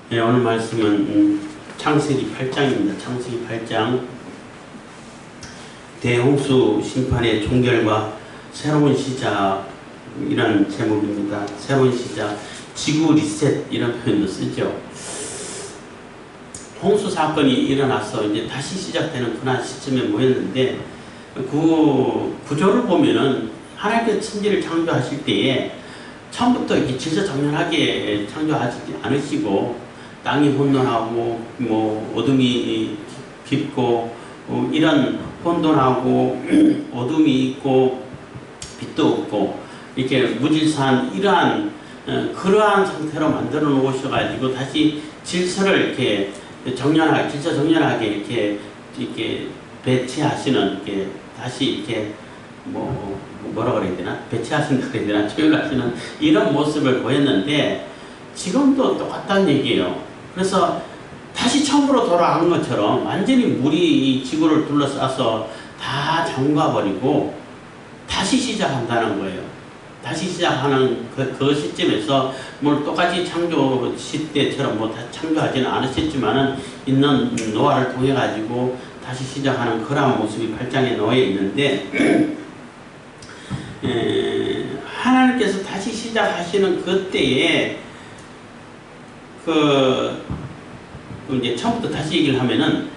네, 오늘 말씀은 창세기 8장입니다. 창세기 8장 대홍수 심판의 종결과 새로운 시작이라는 제목입니다. 새로운 시작, 지구 리셋 이런 표현도 쓰죠. 홍수 사건이 일어나서 이제 다시 시작되는 그런 시점에 모였는데 그 구조를 보면은 하나님께서 천지를 창조하실 때에 처음부터 이렇게 질서정연하게 창조하지 않으시고 땅이 혼돈하고 뭐 어둠이 깊고 이런 혼돈하고 어둠이 있고 빛도 없고 이렇게 무질서한 이러한 그러한 상태로 만들어 놓으셔가지고 다시 질서를 이렇게 정연하게 질서 정연하게 이렇게 배치하시는 이렇게 다시 이렇게 뭐라 그래야 되나 배치하신다 그래야 되나 조율하시는 이런 모습을 보였는데 지금도 똑같다는 얘기예요. 그래서 다시 처음으로 돌아가는 것처럼 완전히 물이 이 지구를 둘러싸서 다 잠가버리고 다시 시작한다는 거예요. 다시 시작하는 그 시점에서 뭘 똑같이 창조 시대처럼 뭐 다 창조하지는 않으셨지만은 있는 노아를 통해 가지고 다시 시작하는 그러한 모습이 8장에 놓여 있는데 하나님께서 다시 시작하시는 그때에 이제 처음부터 다시 얘기를 하면은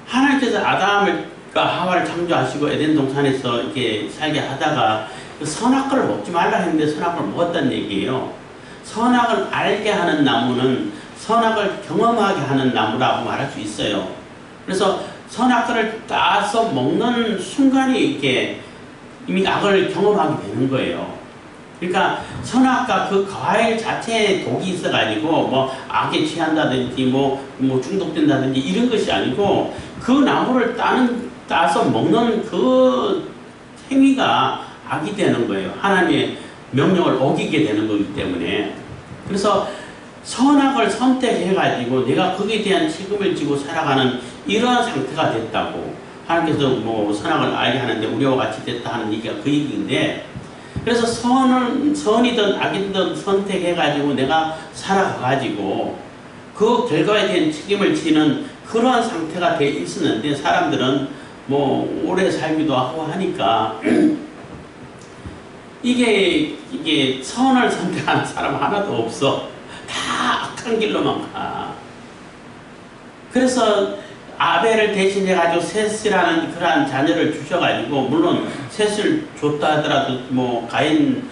하나님께서 아담과 하와를 창조하시고 에덴 동산에서 이렇게 살게 하다가 그 선악과를 먹지 말라 했는데 선악과를 먹었다는 얘기예요. 선악을 알게 하는 나무는 선악을 경험하게 하는 나무라고 말할 수 있어요. 그래서 선악과를 따서 먹는 순간이 이렇게 이미 악을 경험하게 되는 거예요. 그러니까 선악과 그 과일 자체에 독이 있어가지고 뭐 악에 취한다든지 뭐 중독된다든지 이런 것이 아니고 그 나무를 따서 먹는 그 행위가 악이 되는 거예요. 하나님의 명령을 어기게 되는 거기 때문에. 그래서 선악을 선택해가지고 내가 거기에 대한 책임을 지고 살아가는 이러한 상태가 됐다고. 하나님께서 뭐 선악을 알게 하는데 우리와 같이 됐다 하는 얘기가 그 얘기인데 그래서 선이든 악이든 선택해가지고 내가 살아가가지고 그 결과에 대한 책임을 지는 그러한 상태가 돼 있었는데 사람들은 뭐 오래 살기도 하고 하니까 이게 선을 선택하는 사람 하나도 없어. 다 악한 길로만 가. 그래서 아벨을 대신해가지고 셋이라는 그러한 자녀를 주셔가지고 물론 셋을 줬다 하더라도 뭐 가인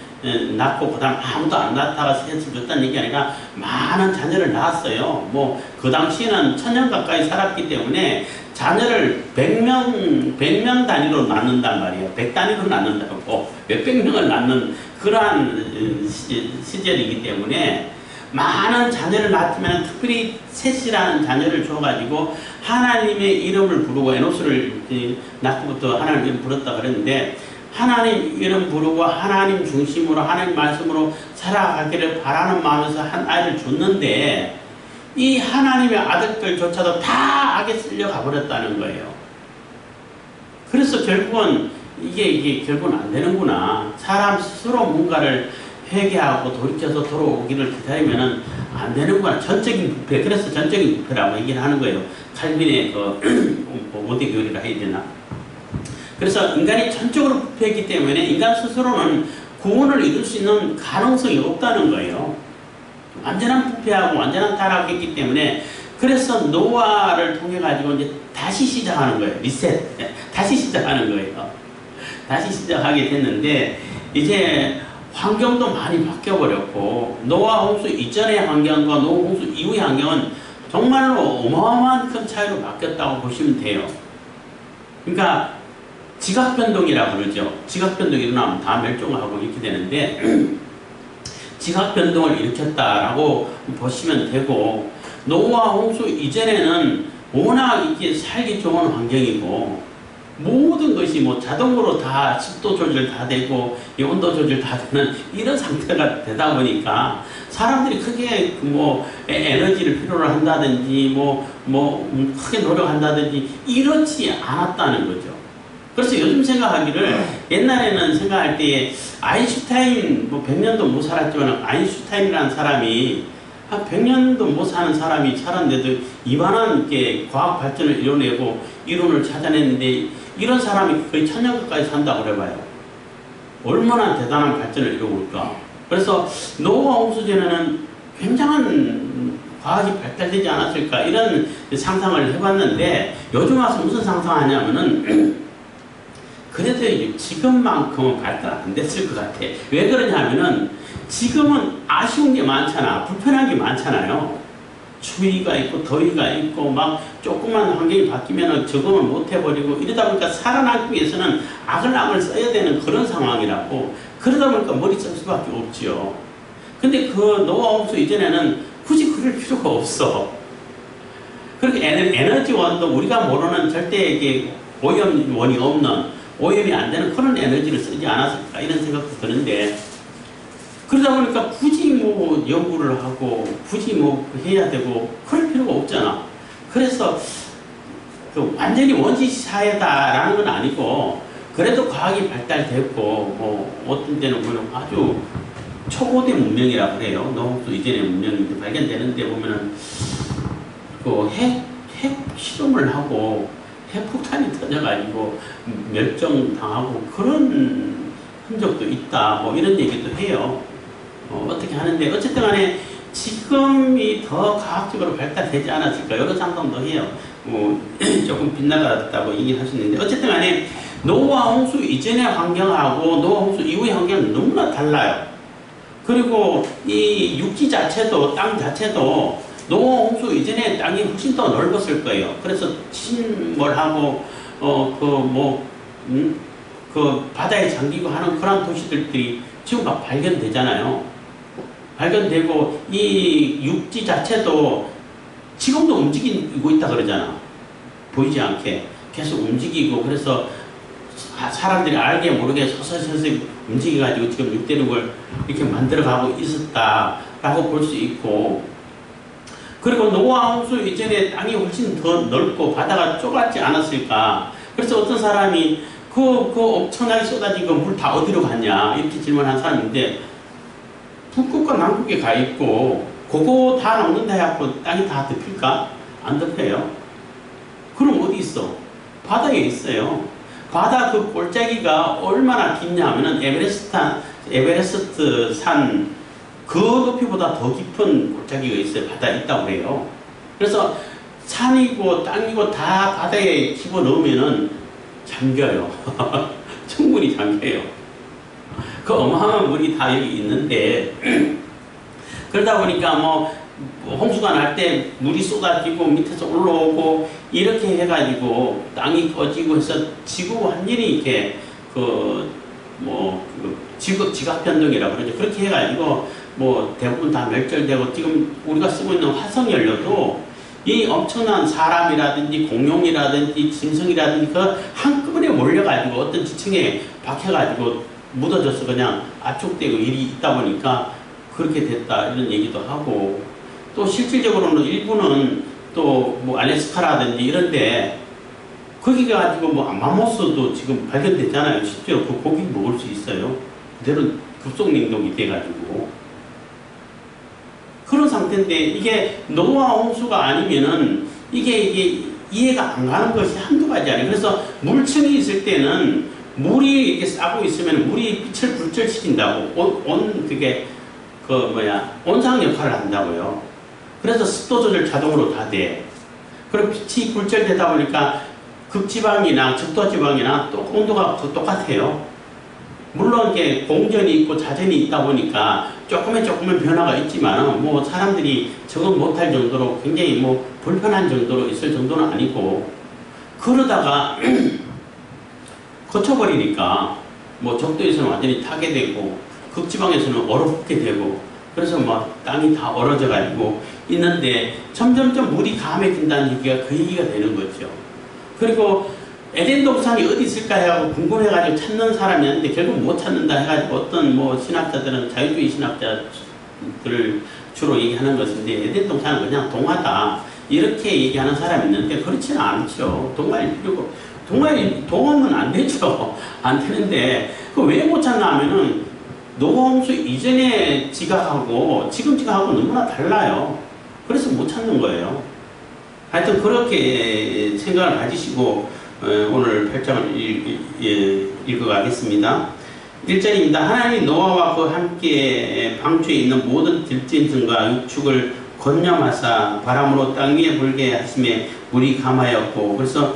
낳고 그 다음 아무도 안 낳다가 셋을 줬다는 얘기 아니라 많은 자녀를 낳았어요. 뭐 그 당시에는 1000년 가까이 살았기 때문에 자녀를 100명 단위로 낳는단 말이에요. 100 단위로 낳는다고 몇백 명을 낳는 그러한 시절이기 때문에 많은 자녀를 낳았지만 특별히 셋이라는 자녀를 줘가지고 하나님의 이름을 부르고 에노스를 낳고부터 하나님 이름 부르다 그랬는데 하나님 이름 부르고 하나님 중심으로 하나님 말씀으로 살아가기를 바라는 마음에서 한 아이를 줬는데 이 하나님의 아들들조차도 다 악에 쓸려가 버렸다는 거예요. 그래서 결국은 이게 결국은 안 되는구나. 사람 스스로 뭔가를 회개하고 돌이켜서 돌아오기를 기다리면은 안 되는구나. 전적인 부패. 그래서 전적인 부패라고 얘기를 하는 거예요. 칼빈의 모대 교리라 해야 되나. 그래서 인간이 전적으로 부패했기 때문에 인간 스스로는 구원을 이룰 수 있는 가능성이 없다는 거예요. 완전한 부패하고 완전한 타락했기 때문에 그래서 노아를 통해 가지고 이제 다시 시작하는 거예요. 리셋. 다시 시작하는 거예요. 다시 시작하게 됐는데 이제 환경도 많이 바뀌어버렸고 노아 홍수 이전의 환경과 노아 홍수 이후의 환경은 정말로 어마어마한 큰 차이로 바뀌었다고 보시면 돼요. 그러니까 지각변동이라고 그러죠. 지각변동이 일어나면 다 멸종하고 이렇게 되는데 지각변동을 일으켰다라고 보시면 되고 노아 홍수 이전에는 워낙 이렇게 살기 좋은 환경이고 모든 것이 뭐 자동으로 다 습도 조절 다 되고 온도 조절 다 되는 이런 상태가 되다 보니까 사람들이 크게 뭐 에너지를 필요로 한다든지 크게 노력한다든지 이렇지 않았다는 거죠. 그래서 요즘 생각하기를 옛날에는 생각할 때에 아인슈타인 100년도 못 살았지만 아인슈타인이라는 사람이 한 100년도 못 사는 사람이 살았는데도 이만한 게 과학 발전을 이뤄내고 이론을 찾아냈는데 이런 사람이 거의 1000년 가까이 산다고 그래봐요. 얼마나 대단한 발전을 이루고있까. 그래서 노후와 홍수전에는 굉장한 과학이 발달되지 않았을까 이런 상상을 해봤는데 요즘 와서 무슨 상상하냐면은 그래도 지금만큼은 발달 안 됐을 것 같아. 왜 그러냐면은 지금은 아쉬운 게 많잖아. 불편한 게 많잖아요. 추위가 있고 더위가 있고 막 조금만 환경이 바뀌면 적응을 못 해버리고 이러다 보니까 살아남기 위해서는 악을 써야 되는 그런 상황이라고. 그러다 보니까 머리 쓸 수밖에 없지요. 근데 그 노후와 홍수 이전에는 굳이 그럴 필요가 없어. 그렇게 에너지원도 우리가 모르는 절대 이게 오염원이 없는, 오염이 안 되는 그런 에너지를 쓰지 않았을까 이런 생각도 드는데, 그러다 보니까 굳이 뭐 연구를 하고 굳이 뭐 해야 되고 그럴 필요가 없잖아. 그래서 그 완전히 원시 사회다라는 건 아니고 그래도 과학이 발달됐고 뭐 어떤 때는 보면 아주 초고대 문명이라고 그래요. 노후도 이전의 문명이 발견되는데 보면은 그 핵 실험을 하고 핵폭탄이 터져가지고 멸종당하고 그런 흔적도 있다. 뭐 이런 얘기도 해요. 어떻게 하는데 어쨌든 간에 지금이 더 과학적으로 발달되지 않았을까 여러 상상도 해요. 뭐 조금 빗나갔다고 얘기할 수 있는데 어쨌든 간에 노후와 홍수 이전의 환경하고 노후와 홍수 이후의 환경은 너무나 달라요. 그리고 이 육지 자체도 땅 자체도 노후와 홍수 이전에 땅이 훨씬 더 넓었을 거예요. 그래서 침몰하고 그 바다에 잠기고 하는 그런 도시들이 지금 막 발견되잖아요. 발견되고 이 육지 자체도 지금도 움직이고 있다 그러잖아. 보이지 않게 계속 움직이고, 그래서 사람들이 알게 모르게 서서히 움직여가지고 지금 육대륙을 이렇게 만들어가고 있었다라고 볼 수 있고, 그리고 노후와 홍수 이전에 땅이 훨씬 더 넓고 바다가 좁았지 않았을까. 그래서 어떤 사람이 그 엄청나게 쏟아진 그 물 다 어디로 갔냐 이렇게 질문한 사람인데, 북극과 남극에 가 있고 그거 다 녹는다 해갖고 땅이 다 덮일까? 안 덮여요. 그럼 어디 있어? 바다에 있어요. 바다 그 골짜기가 얼마나 깊냐 하면은 에베레스트 산 그 높이보다 더 깊은 골짜기가 있어요. 바다에 있다고 해요. 그래서 산이고 땅이고 다 바다에 집어넣으면은 잠겨요. 충분히 잠겨요. 그 어마어마한 물이 다 여기 있는데 그러다 보니까 뭐 홍수가 날 때 물이 쏟아지고 밑에서 올라오고 이렇게 해가지고 땅이 꺼지고 해서 지구 완전히 이렇게 지각 변동이라고 그러죠. 그렇게 해가지고 뭐 대부분 다 멸절되고, 지금 우리가 쓰고 있는 화석연료도 이 엄청난 사람이라든지 공룡이라든지 짐승이라든지 그 한꺼번에 몰려가지고 어떤 지층에 박혀가지고 묻어져서 그냥 압축되고 일이 있다 보니까 그렇게 됐다 이런 얘기도 하고, 또 실질적으로는 일부는 또 뭐 알래스카라든지 이런데 거기 가지고 뭐 맘모스도 지금 발견됐잖아요. 실제로 그 고기 먹을 수 있어요. 그대로 급속 냉동이 돼가지고 그런 상태인데, 이게 노후와 홍수가 아니면은 이게 이해가 안 가는 것이 한두 가지 아니에요. 그래서 물층이 있을 때는 물이 이렇게 싸고 있으면 물이 빛을 굴절시킨다고 온상 역할을 한다고요. 그래서 습도 조절 자동으로 다 돼. 그리고 빛이 굴절되다 보니까 극지방이나 적도지방이나 또 온도가 똑같아요. 물론 이게 공전이 있고 자전이 있다 보니까 조금은 변화가 있지만 뭐 사람들이 적응 못할 정도로 굉장히 뭐 불편한 정도로 있을 정도는 아니고, 그러다가 거쳐버리니까 뭐 적도에서는 완전히 타게 되고 극지방에서는 얼어붙게 되고, 그래서 막 땅이 다 얼어져 가지고 있는데 점점점 물이 감해진다는 얘기가 그 얘기가 되는 거죠. 그리고 에덴 동산이 어디 있을까 해가지고 궁금해가지고 찾는 사람이었는데 결국 못 찾는다 해가지고 어떤 뭐 신학자들은, 자유주의 신학자들을 주로 얘기하는 것인데, 에덴 동산은 그냥 동화다 이렇게 얘기하는 사람이 있는데 그렇지는 않죠. 동화일 필요고, 동화는 안 되죠. 안 되는데 그 왜 못 찾나 하면은 노홍수 이전에 지각하고 지금 지각하고 너무나 달라요. 그래서 못 찾는 거예요. 하여튼 그렇게 생각을 가지시고 오늘 8장을 읽어가겠습니다. 1절입니다. 하나님이 노아와 그 함께 방주에 있는 모든 들짐승과 육축을 건념하사 바람으로 땅 위에 불게 하심에 물이 감하였고, 그래서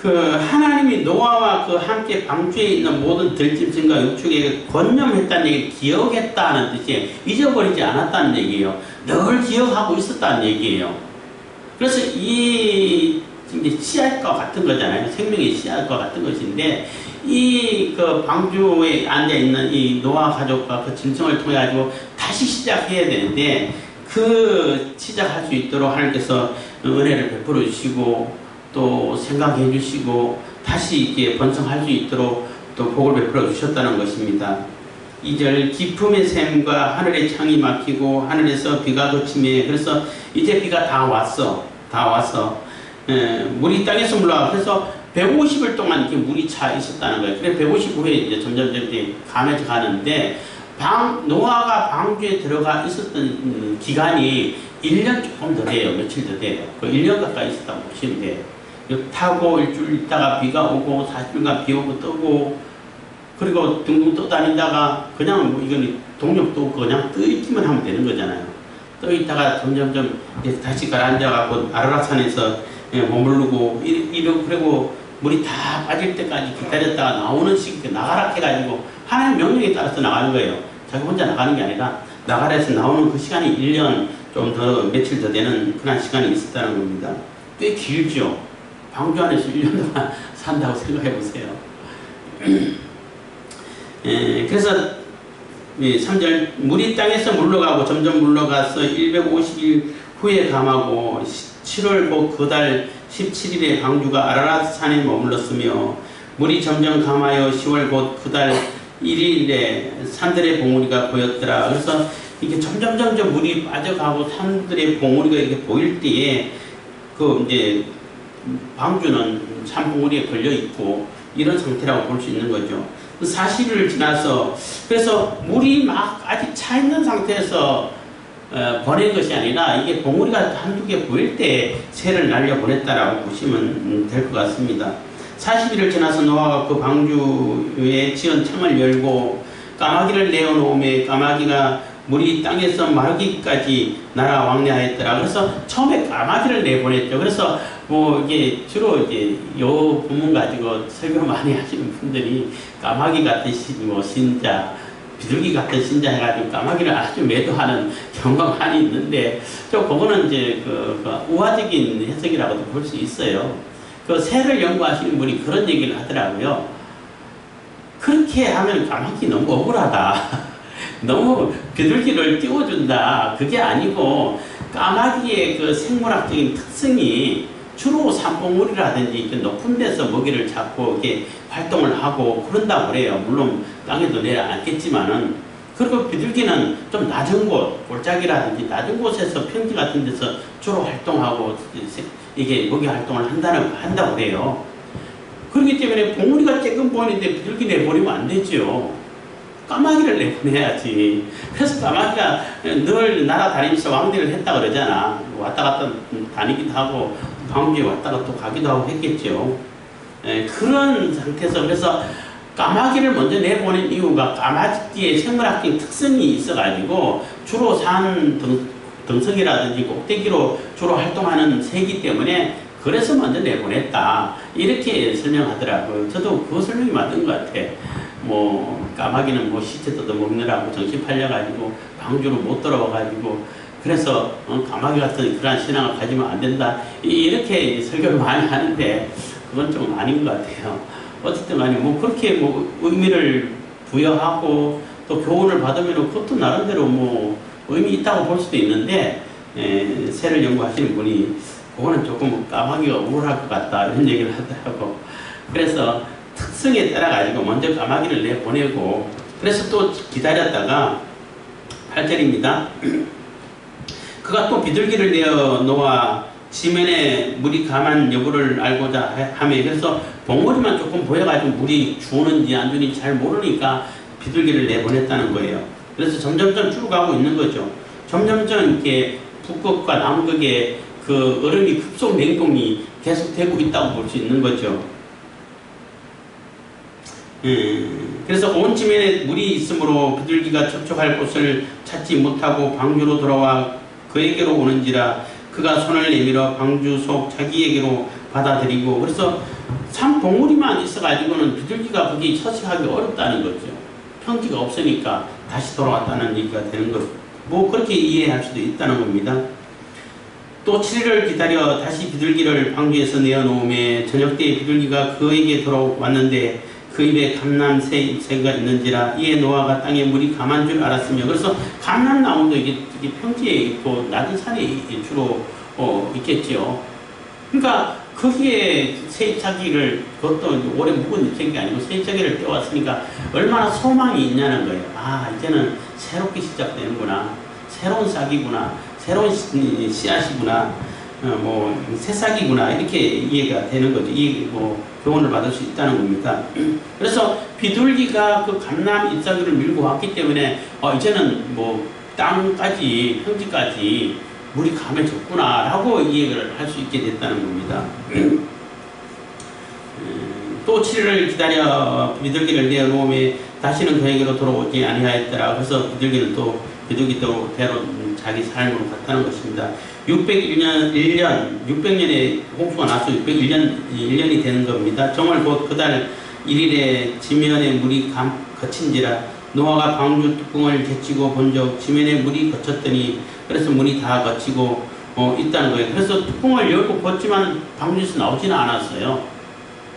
그 하나님이 노아와 그 함께 방주에 있는 모든 들짐승과 육축에게 건념했다는 얘기를 기억했다는 뜻이에요. 잊어버리지 않았다는 얘기예요. 늘 기억하고 있었다는 얘기예요. 그래서 이 씨앗과 같은 거잖아요. 생명의 씨앗과 같은 것인데, 이 그 방주에 앉아 있는 이 노아 가족과 그 짐승을 통해 가지고 다시 시작해야 되는데, 그 시작할 수 있도록 하나님께서 은혜를 베풀어 주시고 또 생각해 주시고 다시 이렇게 번성할 수 있도록 또 복을 베풀어 주셨다는 것입니다. 2절 기품의 샘과 하늘의 창이 막히고 하늘에서 비가 그침에, 그래서 이제 비가 다 왔어. 물이 땅에서 물러와. 그래서 150일 동안 이렇게 물이 차 있었다는 거예요. 그래 150 후에 이제 점점 이제 감해져 가는데, 노아가 방주에 들어가 있었던 기간이 1년 조금 더 돼요. 며칠 더 돼요. 그 1년 가까이 있었다고 보시면 돼요. 타고 일주일 있다가 비가 오고 40일간 비 오고 뜨고, 그리고 둥둥 떠다니다가 그냥 뭐 이건 동력도 그냥 떠있기만 하면 되는 거잖아요. 떠있다가 점점점 이제 다시 가라앉아갖고 아라라산에서 머무르고 그리고 물이 다 빠질 때까지 기다렸다가 나오는 시기, 나가라 해가지고 하나님 명령에 따라서 나가는 거예요. 자기 혼자 나가는 게 아니라 나가라 해서 나오는 그 시간이 1년 좀 더 며칠 더 되는 그런 시간이 있었다는 겁니다. 꽤 길죠. 방주 안에서 1년 동안 산다고 생각해 보세요. 그래서 3절 물이 땅에서 물러가고 점점 물러가서 150일 후에 감하고 7월 곧 그 달 17일에 방주가 아라랏 산에 머물렀으며, 물이 점점 감하여 10월 곧 그 달 1일에 산들의 봉우리가 보였더라. 그래서 이게 점점 물이 빠져가고 산들의 봉우리가 이렇게 보일 때에 그 이제 방주는 산봉우리에 걸려 있고 이런 상태라고 볼 수 있는 거죠. 40일을 지나서, 그래서 물이 막 아직 차 있는 상태에서 보낸 것이 아니라 이게 봉우리가 한두 개 보일 때 새를 날려 보냈다라고 보시면 될 것 같습니다. 40일을 지나서 노아가 그 방주에 지은 창을 열고 까마귀를 내어놓음에 까마귀가 물이 땅에서 마르기까지 날아 왕래하였더라. 그래서 처음에 까마귀를 내보냈죠. 그래서 뭐 이게 주로 이제 요 부문 가지고 설교 많이 하시는 분들이 까마귀 같은 신자, 비둘기 같은 신자 해가지고 까마귀를 아주 매도하는 경우가 많이 있는데, 또 그거는 이제 그 우화적인 해석이라고도 볼 수 있어요. 그 새를 연구하시는 분이 그런 얘기를 하더라고요. 그렇게 하면 까마귀 너무 억울하다. 너무 비둘기를 띄워준다. 그게 아니고 까마귀의 그 생물학적인 특성이 주로 산봉우리라든지 높은 데서 먹이를 잡고 이렇게 활동을 하고 그런다고 그래요. 물론 땅에도 내려앉겠지만은. 그리고 비둘기는 좀 낮은 곳, 골짜기라든지 낮은 곳에서 평지 같은 데서 주로 활동하고 이게 먹이 활동을 한다고 그래요. 그렇기 때문에 봉우리가 조금 보이는데 비둘기 내보내면 안 되죠. 까마귀를 내보내야지. 그래서 까마귀가 늘 날아다니면서 왕래를 했다 그러잖아. 왔다 갔다 다니기도 하고 방주에 왔다가 또 가기도 하고 했겠죠. 그런 상태에서, 그래서 까마귀를 먼저 내보낸 이유가 까마귀의 생물학적인 특성이 있어가지고 주로 산 등석이라든지 꼭대기로 주로 활동하는 새이기 때문에 그래서 먼저 내보냈다. 이렇게 설명하더라고요. 저도 그 설명이 맞는 것 같아. 뭐 까마귀는 뭐 시체 뜯어먹느라고 정신 팔려가지고 방주로 못 들어와가지고 그래서 까마귀 같은 그런 신앙을 가지면 안 된다. 이렇게 설교를 많이 하는데 그건 좀 아닌 것 같아요. 어쨌든 간에 뭐 그렇게 뭐 의미를 부여하고 또 교훈을 받으면 그것도 나름대로 뭐 의미 있다고 볼 수도 있는데, 새를 연구하시는 분이 그거는 조금 까마귀가 우울할 것 같다 이런 얘기를 하더라고. 그래서 특성에 따라 가지고 먼저 까마귀를 내보내고, 그래서 또 기다렸다가 8절입니다. 그가 또 비둘기를 내어 놓아 지면에 물이 감한 여부를 알고자 하며, 그래서 봉우리만 조금 보여가지고 물이 주는지 안 주는지 잘 모르니까 비둘기를 내보냈다는 거예요. 그래서 점점점 줄어가고 있는 거죠. 점점점 이렇게 북극과 남극의 그 얼음이 급속 냉동이 계속되고 있다고 볼 수 있는 거죠. 그래서 온 지면에 물이 있으므로 비둘기가 접촉할 곳을 찾지 못하고 방주로 돌아와 그에게로 오는지라 그가 손을 내밀어 방주 속 자기에게로 받아들이고, 그래서 참 봉우리만 있어가지고는 비둘기가 거기 서식하기 어렵다는 거죠. 평지가 없으니까 다시 돌아왔다는 얘기가 되는 것, 뭐 그렇게 이해할 수도 있다는 겁니다. 또 7일을 기다려 다시 비둘기를 방주에서 내어놓음에 저녁 때 비둘기가 그에게 돌아왔는데 그 입에 감람새가 있는지라 이에 노아가 땅에 물이 감한 줄 알았으며, 그래서 감람나무도 이게 평지에 있고 낮은 산에 주로 있겠지요. 그러니까 거기에 세입자기를, 그것도 오래 묵은 게 아니고 세입자기를 떼왔으니까 얼마나 소망이 있냐는 거예요. 아, 이제는 새롭게 시작되는구나, 새로운 싹이구나, 새로운 씨앗이구나, 뭐 새싹이구나, 이렇게 이해가 되는 거죠. 교훈을 받을 수 있다는 겁니다. 그래서 비둘기가 그 감람 잎사귀를 밀고 왔기 때문에 이제는 뭐 땅까지, 평지까지 물이 감해졌구나 라고 이해를 할 수 있게 됐다는 겁니다. 또 7일을 기다려 비둘기를 내어놓음에 다시는 그에게로 돌아오지 아니하였더라. 그래서 비둘기는 또 비둘기대로 자기 삶으로 갔다는 것입니다. 600년에 홍수가 나서 601년이 되는 겁니다. 정월 곧 그달 1일에 지면에 물이 거친지라 노아가 방주 뚜껑을 제치고 본적 지면에 물이 거쳤더니, 그래서 물이 다 거치고 있다는 거예요. 그래서 뚜껑을 열고 벗지만 방주에서 나오지는 않았어요.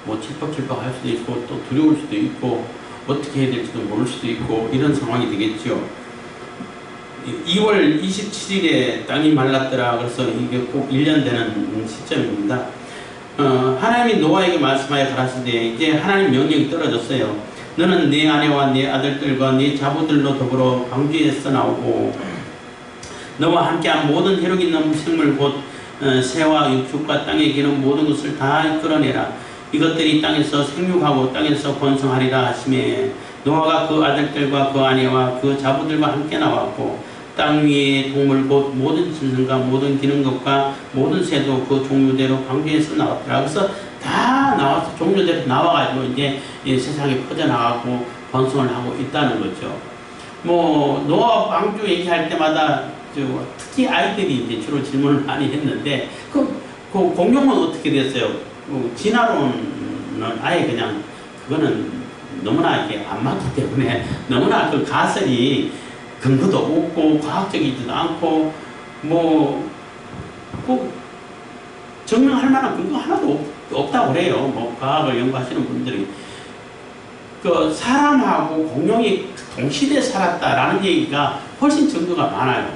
뭐 칠퍽칠퍽 할 수도 있고 또 두려울 수도 있고 어떻게 해야 될지도 모를 수도 있고 이런 상황이 되겠죠. 2월 27일에 땅이 말랐더라. 그래서 이게 꼭 1년 되는 시점입니다. 하나님이 노아에게 말씀하여 가라사대, 이제 하나님 명령이 떨어졌어요. 너는 네 아내와 네 아들들과 네 자부들로 더불어 방주에서 나오고 너와 함께한 모든 혈육 있는 생물 곧 새와 육축과 땅에 기는 모든 것을 다 끌어내라. 이것들이 땅에서 생육하고 땅에서 번성하리라 하시매, 노아가 그 아들들과 그 아내와 그 자부들과 함께 나왔고 땅 위의 동물 곧 모든 짐승과 모든 기는 것과 모든 새도 그 종류대로 방주에서 나왔더라. 그래서 다 나와서 종류대로 나와가지고 이제 세상에 퍼져나가고 번성을 하고 있다는 거죠. 뭐 노아 방주 얘기할 때마다 특히 아이들이 이제 주로 질문을 많이 했는데 그 공룡은 어떻게 됐어요? 진화론은 아예 그냥 그거는 너무나 이게 안 맞기 때문에 너무나 그 가설이 근거도 없고 과학적이지도 않고 뭐 증명할 만한 근거 하나도 없다고 그래요. 뭐 과학을 연구하시는 분들이 그 사람하고 공룡이 동시대에 살았다라는 얘기가 훨씬 증거가 많아요.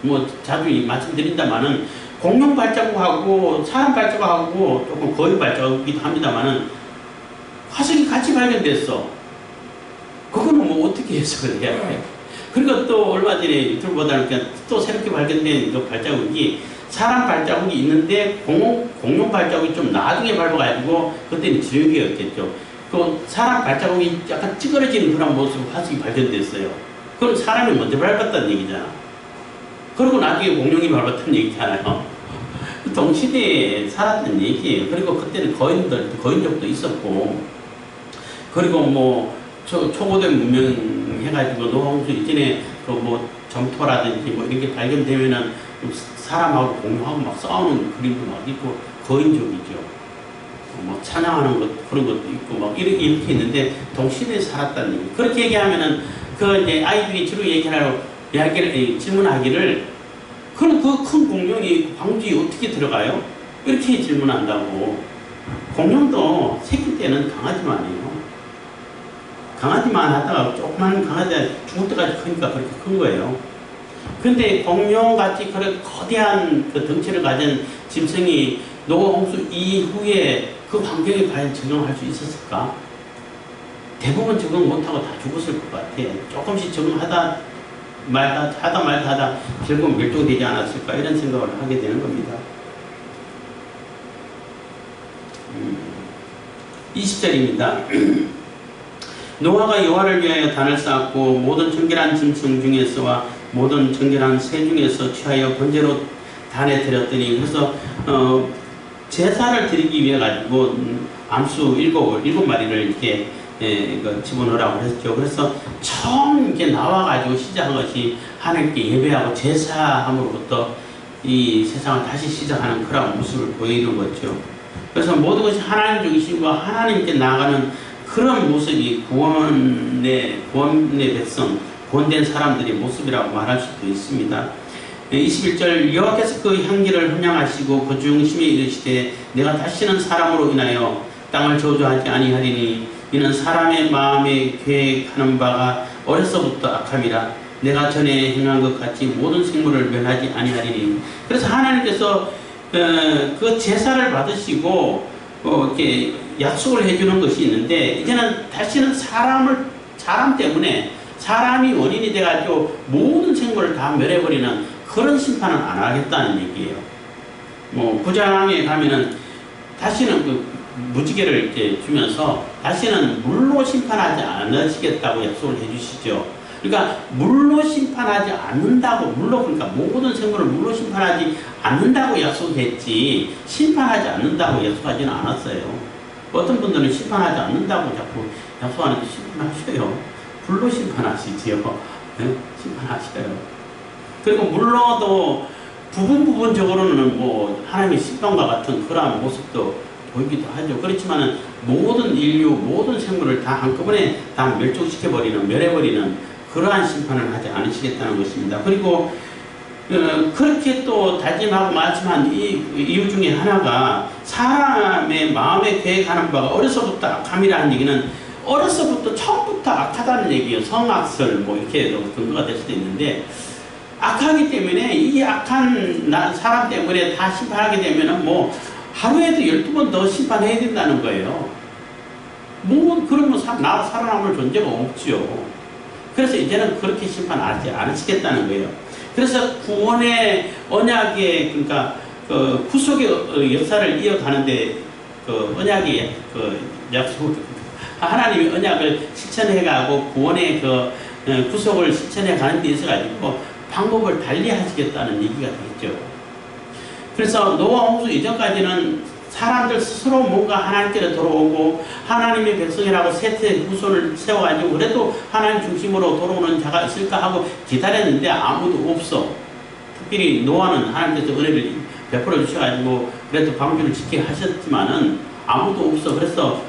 뭐 자주 말씀드린다마는 공룡 발자국하고 사람 발자국하고 조금 거의 발자국이기도 합니다만은 화석이 같이 발견됐어. 그거는 뭐 어떻게 해석을 해야 돼? 그리고 또 얼마 전에 유튜브 보다 보니까 또 새롭게 발견된 그 발자국이 사람 발자국이 있는데 공룡 발자국이 좀 나중에 밟아가지고 그때는 지역이었겠죠. 그 사람 발자국이 약간 찌그러지는 그런 모습 화석이 발견됐어요. 그럼 사람이 먼저 밟았다는 얘기잖아. 그리고 나중에 공룡이 밟았다는 얘기잖아요. 동시대에 살았던 얘기예요. 그리고 그때는 거인족도 있었고, 그리고 뭐 초고대 문명 해가지고 노홍수 이전에 그 뭐 점토라든지 뭐 이런 게 발견되면은 사람하고 공룡하고 막 싸우는 그림도 막 있고 거인족이죠. 뭐 찬양하는 것 그런 것도 있고 막 이렇게 있는데 동시대에 살았다는 얘기. 그렇게 얘기하면은 그 이제 아이들이 주로 질문하기를 그럼 그 큰 공룡이 방주에 어떻게 들어가요? 이렇게 질문한다고. 공룡도 새끼 때는 강아지만이에요. 강아지만 하다가 조그만 강아지가 죽을 때까지 크니까 그렇게 큰 거예요. 근데 공룡같이 그런 거대한 그 덩치를 가진 짐승이 노아 홍수 이후에 그 환경에 과연 적응할 수 있었을까? 대부분 적응 못하고 다 죽었을 것 같아. 조금씩 적응하다 말다 결국 멸종되지 않았을까? 이런 생각을 하게 되는 겁니다. 20절입니다. 노아가 여호와를 위하여 단을 쌓았고 모든 정결한 짐승 중에서와 모든 정결한 새 중에서 취하여 번제로 단에 드렸더니, 그래서 제사를 드리기 위해 가지고 암수 7마리를 이렇게 집어넣으라고 했죠. 그래서 처음 이렇게 나와가지고 시작한 것이 하나님께 예배하고 제사함으로부터 이 세상을 다시 시작하는 그런 모습을 보이는 거죠. 그래서 모든 것이 하나님 중심과 하나님께 나아가는 그런 모습이 구원의 백성, 구원된 사람들의 모습이라고 말할 수도 있습니다. 21절 여호와께서 그 향기를 흠양하시고 그 중심에 이르시되 내가 다시는 사람으로 인하여 땅을 저주하지 아니하리니 이는 사람의 마음에 계획하는 바가 어려서부터 악함이라 내가 전에 행한 것 같이 모든 생물을 멸하지 아니하리니. 그래서 하나님께서 그 제사를 받으시고 이렇게 약속을 해주는 것이 있는데, 이제는 다시는 사람 때문에 사람이 원인이 돼가지고 모든 생물을 다 멸해버리는 그런 심판은 안 하겠다는 얘기예요. 9장에 가면은 다시는 그 무지개를 이렇게 주면서 다시는 물로 심판하지 않으시겠다고 약속을 해주시죠. 그러니까 물로 심판하지 않는다고, 그러니까 모든 생물을 물로 심판하지 않는다고 약속했지 심판하지 않는다고 약속하지는 않았어요. 어떤 분들은 심판하지 않는다고 자꾸 약속하는데 심판하셔요. 불로 심판하시지요. 네? 심판하셔요. 그리고 물로도 부분적으로는 하나님의 심판과 같은 그러한 모습도 보이기도 하죠. 그렇지만은 모든 인류, 모든 생물을 다 한꺼번에 다 멸해버리는 그러한 심판을 하지 않으시겠다는 것입니다. 그리고 그렇게 또 다짐하고 말씀한 이유 중에 하나가 사람의 마음에 계획하는 바가 어려서부터 악함이라는 얘기는 어려서부터 처음부터 악하다는 얘기예요. 성악설 이렇게 근거가 될 수도 있는데, 악하기 때문에 이 악한 사람 때문에 다 심판하게 되면은 하루에도 12번 더 심판해야 된다는 거예요. 그러면 살아남을 존재가 없지요. 그래서 이제는 그렇게 심판하지 않으시겠다는 거예요. 그래서 구원의 언약의, 그러니까 구속의 역사를 이어가는데 언약의 약속, 하나님의 언약을 실천해가고 구원의 구속을 실천해가는 데 있어가지고 방법을 달리 하시겠다는 얘기가 되겠죠. 그래서 노아 홍수 이전까지는 사람들 스스로 뭔가 하나님께로 돌아오고 하나님의 백성이라고 셋의 후손을 세워가지고 그래도 하나님 중심으로 돌아오는 자가 있을까 하고 기다렸는데 아무도 없어. 특별히 노아는 하나님께서 은혜를 베풀어 주셔가지고 그래도 방주를 지키게 하셨지만은 아무도 없어. 그래서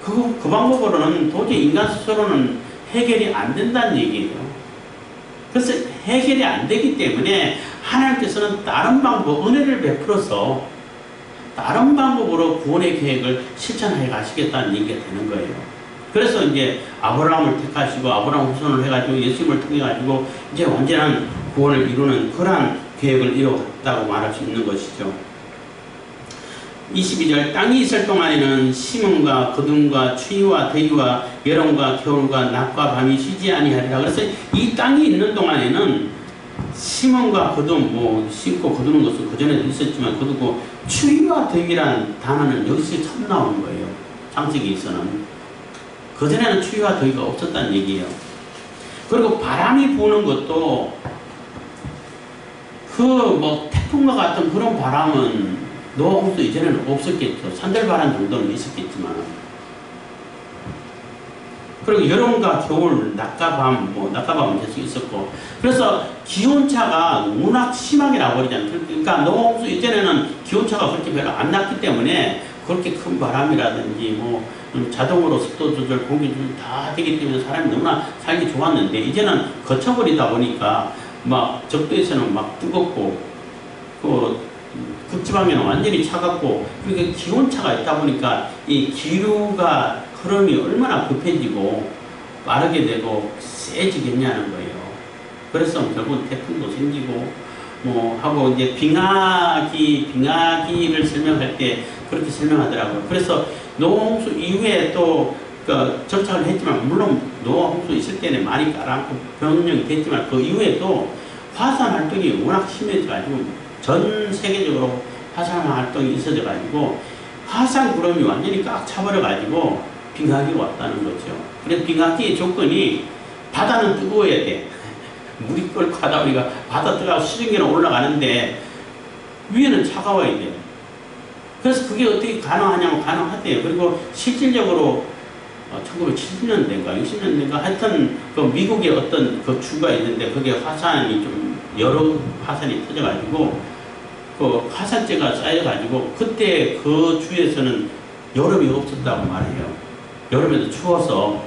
그 방법으로는 도저히 인간 스스로는 해결이 안 된다는 얘기예요. 그래서 해결이 안 되기 때문에 하나님께서는 다른 방법, 은혜를 베풀어서 다른 방법으로 구원의 계획을 실천해 가시겠다는 얘기가 되는 거예요. 그래서 이제 아브라함을 택하시고 아브라함 후손을 해가지고 예수님을 통해 가지고 이제 완전한 구원을 이루는 그러한 계획을 이루었다고 말할 수 있는 것이죠. 22절 땅이 있을 동안에는 심음과 거둠과 추위와 더위와 여름과 겨울과 낮과 밤이 쉬지 아니하리라. 그래서 이 땅이 있는 동안에는 심음과 거둠, 심고 거두는 것은 그전에도 있었지만 거두고 추위와 더위라는 단어는 여기서 처음 나오는 거예요. 창세기에서는. 그전에는 추위와 더위가 없었다는 얘기예요. 그리고 바람이 부는 것도 태풍과 같은 그런 바람은 노아 홍수 이전에는 없었겠죠. 산들바람 정도는 있었겠지만. 그리고 여름과 겨울, 낮과 밤, 낮과 밤은 계속 있었고. 그래서 기온차가 워낙 심하게 나버리잖아요. 그러니까 노아 홍수 이전에는 기온차가 그렇게 별로 안 났기 때문에 그렇게 큰 바람이라든지 자동으로 습도 조절, 공기 조절 다 되기 때문에 사람이 너무나 살기 좋았는데 이제는 거쳐버리다 보니까 적도에서는 뜨겁고 극지방에는 완전히 차갑고 그렇게 기온차가 있다 보니까 이 기류가 흐름이 얼마나 급해지고 빠르게 되고 세지겠냐는 거예요. 그래서 결국 태풍도 생기고 하고 이제 빙하기를 설명할 때 그렇게 설명하더라고요. 그래서 노아 홍수 이후에 또 정착을 했지만 물론 노아 홍수 있을 때는 많이 가라앉고 변형이 됐지만 그 이후에도 화산 활동이 워낙 심해져가지고 전 세계적으로 화산 활동이 있어져가지고 화산 구름이 완전히 꽉 차버려가지고 빙하기가 왔다는 거죠. 그래서 빙하기의 조건이 바다는 뜨거워야 돼. 물이 끓고 하다 보니까 바다 뜨거워 수증기는 올라가는데 위에는 차가워야 돼. 그래서 그게 어떻게 가능하냐면 가능하대요. 그리고 실질적으로 1970년대인가 60년대인가 하여튼 그 미국의 어떤 그 주가 있는데 그게 화산이 좀 여러 화산이 터져가지고 그 화산재가 쌓여가지고 그때 그 주에서는 여름이 없었다고 말해요. 여름에도 추워서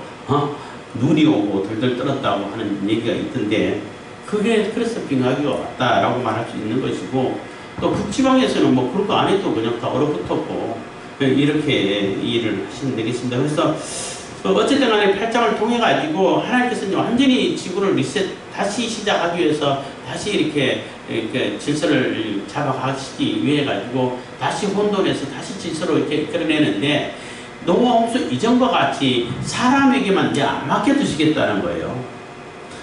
눈이 오고 덜덜 떨었다고 하는 얘기가 있던데 그게 그래서 빙하기가 왔다라고 말할 수 있는 것이고 또 북지방에서는 뭐 그런 거 안 해도 그냥 다 얼어붙었고 이렇게 일을 하시면 되겠습니다. 그래서 어쨌든 간에 8장을 통해 가지고 하나님께서는 완전히 지구를 리셋 다시 시작하기 위해서 다시 이렇게 질서를 잡아가시기 위해 가지고 다시 혼돈해서 다시 질서로 이렇게 이끌어내는데 노아 홍수 이전과 같이 사람에게만 이제 안 맡겨두시겠다는 거예요.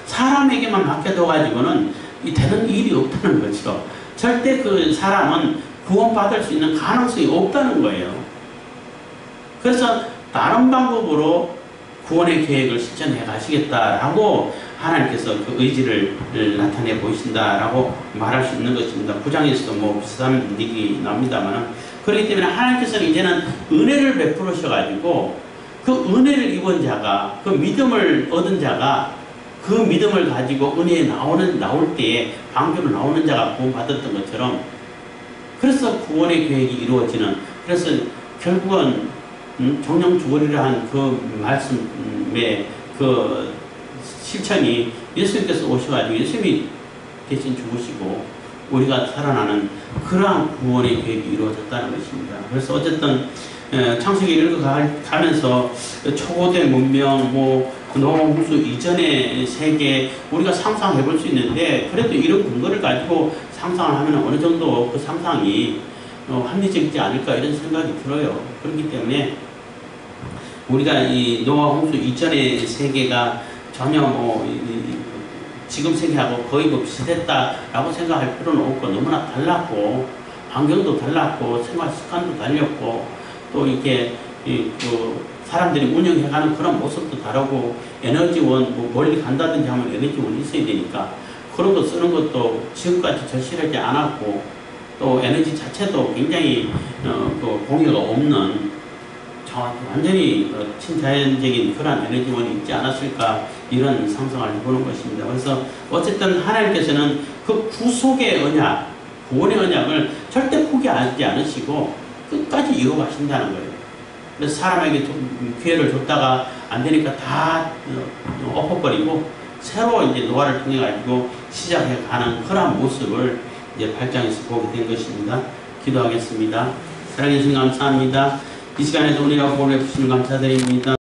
사람에게만 맡겨둬가지고는 되는 일이 없다는 거죠. 절대 그 사람은 구원받을 수 있는 가능성이 없다는 거예요. 그래서 다른 방법으로 구원의 계획을 실천해 가시겠다라고 하나님께서 그 의지를 나타내 보이신다라고 말할 수 있는 것입니다. 9장에서도 뭐 비슷한 얘기 나옵니다만 그렇기 때문에 하나님께서는 이제는 은혜를 베풀으셔가지고 그 은혜를 입은 자가 그 믿음을 얻은 자가 그 믿음을 가지고 은혜에 나올 때에 방주로 나오는 자가 구원받았던 것처럼 그래서 구원의 계획이 이루어지는 그래서 결국은 정령 죽으리라 한 그 말씀의 그 실천이 예수님께서 오셔가지고 예수님이 대신 죽으시고 우리가 살아나는 그러한 구원의 계획이 이루어졌다는 것입니다. 그래서 어쨌든 창세기 읽어가면서 초고대 문명, 노아 홍수 이전의 세계 우리가 상상해 볼 수 있는데 그래도 이런 근거를 가지고 상상을 하면 어느 정도 그 상상이 합리적이지 않을까 이런 생각이 들어요. 그렇기 때문에 우리가 이 노아 홍수 이전의 세계가 전혀 지금 세계하고 거의 비슷했다라고 생각할 필요는 없고 너무나 달랐고 환경도 달랐고 생활 습관도 달렸고 또 이렇게 사람들이 운영해가는 그런 모습도 다르고 에너지원 멀리 간다든지 하면 에너지원이 있어야 되니까 그런 거 쓰는 것도 지금까지 절실하지 않았고 또 에너지 자체도 굉장히 공유가 없는 완전히 친자연적인 그런 에너지원이 있지 않았을까 이런 상상을 해보는 것입니다. 그래서 어쨌든 하나님께서는 그 구속의 언약, 구원의 언약을 절대 포기하지 않으시고 끝까지 이어가신다는 거예요. 그래서 사람에게 기회를 줬다가 안 되니까 다 엎어버리고 새로 이제 노아를 통해 가지고 시작해 가는 그런 모습을 이제 8장에서 보게 된 것입니다. 기도하겠습니다. 사랑해 주신 감사합니다. 이 시간에도 은혜와 복을 베푸시는 감사드립니다.